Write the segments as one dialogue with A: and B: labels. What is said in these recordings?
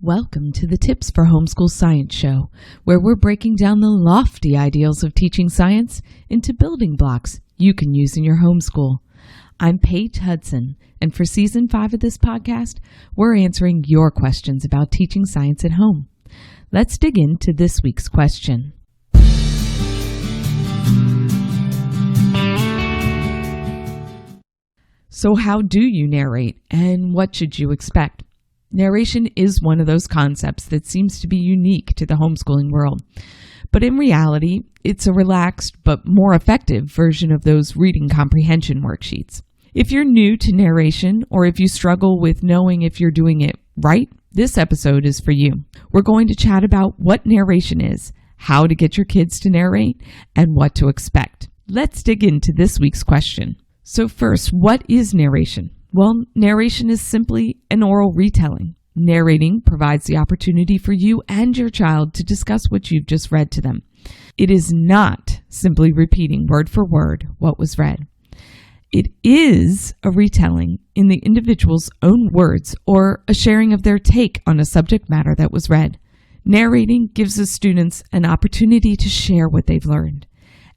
A: Welcome to the Tips for Homeschool Science show, where we're breaking down the lofty ideals of teaching science into building blocks you can use in your homeschool. I'm Paige Hudson, and for Season 5 of this podcast, we're answering your questions about teaching science at home. Let's dig into this week's question. So how do you narrate, and what should you expect? Narration is one of those concepts that seems to be unique to the homeschooling world. But in reality, it's a relaxed but more effective version of those reading comprehension worksheets. If you're new to narration, or if you struggle with knowing if you're doing it right, this episode is for you. We're going to chat about what narration is, how to get your kids to narrate, and what to expect. Let's dig into this week's question. So first, what is narration? Well, narration is simply an oral retelling. Narrating provides the opportunity for you and your child to discuss what you've just read to them. It is not simply repeating word for word what was read. It is a retelling in the individual's own words or a sharing of their take on a subject matter that was read. Narrating gives the students an opportunity to share what they've learned,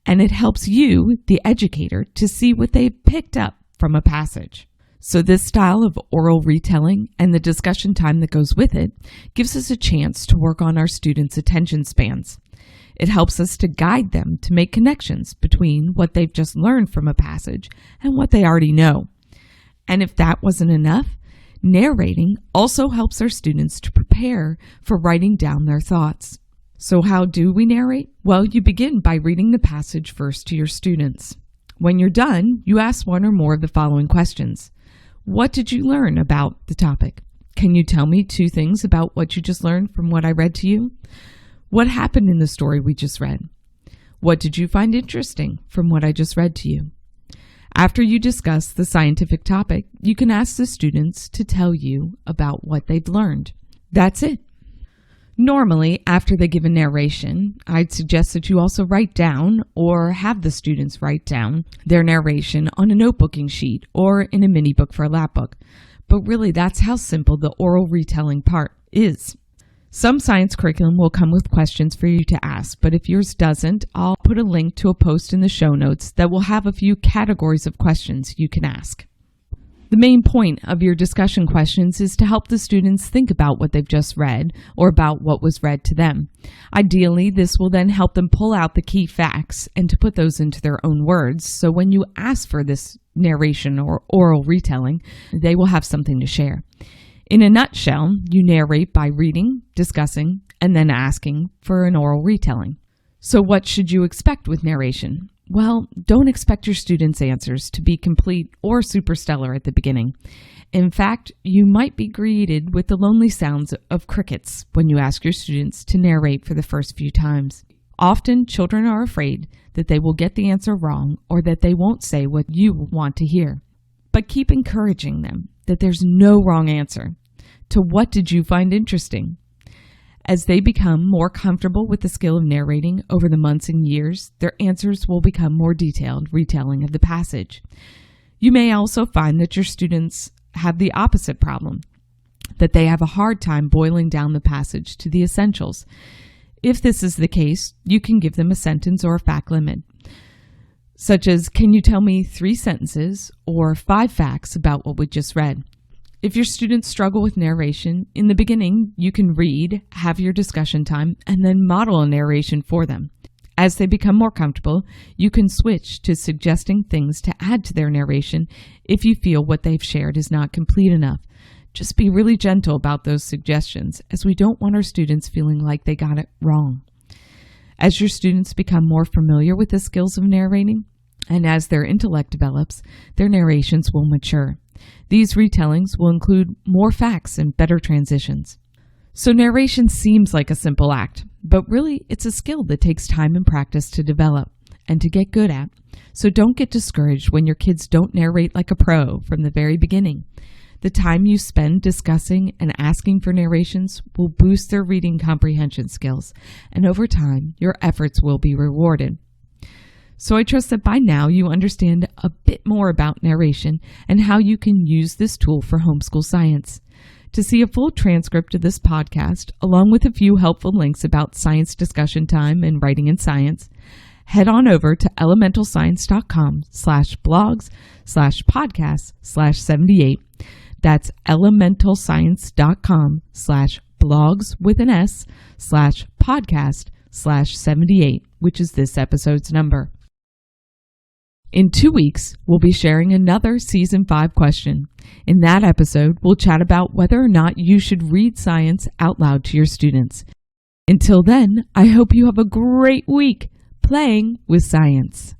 A: and it helps you, the educator, to see what they've picked up from a passage. So this style of oral retelling and the discussion time that goes with it gives us a chance to work on our students' attention spans. It helps us to guide them to make connections between what they've just learned from a passage and what they already know. And if that wasn't enough, narrating also helps our students to prepare for writing down their thoughts. So how do we narrate? Well, you begin by reading the passage first to your students. When you're done, you ask one or more of the following questions. What did you learn about the topic? Can you tell me 2 things about what you just learned from what I read to you? What happened in the story we just read? What did you find interesting from what I just read to you? After you discuss the scientific topic, you can ask the students to tell you about what they've learned. That's it. Normally, after they give a narration, I'd suggest that you also write down or have the students write down their narration on a notebooking sheet or in a mini book for a lap book. But really, that's how simple the oral retelling part is. Some science curriculum will come with questions for you to ask, but if yours doesn't, I'll put a link to a post in the show notes that will have a few categories of questions you can ask. The main point of your discussion questions is to help the students think about what they've just read or about what was read to them. Ideally, this will then help them pull out the key facts and to put those into their own words, so when you ask for this narration or oral retelling, they will have something to share. In a nutshell, you narrate by reading, discussing, and then asking for an oral retelling. So what should you expect with narration? Well, don't expect your students' answers to be complete or super stellar at the beginning. In fact, you might be greeted with the lonely sounds of crickets when you ask your students to narrate for the first few times. Often, children are afraid that they will get the answer wrong or that they won't say what you want to hear. But keep encouraging them that there's no wrong answer. To what did you find interesting? As they become more comfortable with the skill of narrating over the months and years, their answers will become more detailed retelling of the passage. You may also find that your students have the opposite problem, that they have a hard time boiling down the passage to the essentials. If this is the case, you can give them a sentence or a fact limit, such as, can you tell me 3 sentences or 5 facts about what we just read? If your students struggle with narration, in the beginning, you can read, have your discussion time, and then model a narration for them. As they become more comfortable, you can switch to suggesting things to add to their narration if you feel what they've shared is not complete enough. Just be really gentle about those suggestions, as we don't want our students feeling like they got it wrong. As your students become more familiar with the skills of narrating, and as their intellect develops, their narrations will mature. These retellings will include more facts and better transitions. So narration seems like a simple act, but really it's a skill that takes time and practice to develop and to get good at. So don't get discouraged when your kids don't narrate like a pro from the very beginning. The time you spend discussing and asking for narrations will boost their reading comprehension skills, and over time, your efforts will be rewarded. So I trust that by now you understand a bit more about narration and how you can use this tool for homeschool science. To see a full transcript of this podcast, along with a few helpful links about science discussion time and writing in science, head on over to elementalscience.com/blogs/podcasts/78. That's elementalscience.com/blogs with an S/podcast/78, which is this episode's number. In 2 weeks, we'll be sharing another Season 5 question. In that episode, we'll chat about whether or not you should read science out loud to your students. Until then, I hope you have a great week playing with science.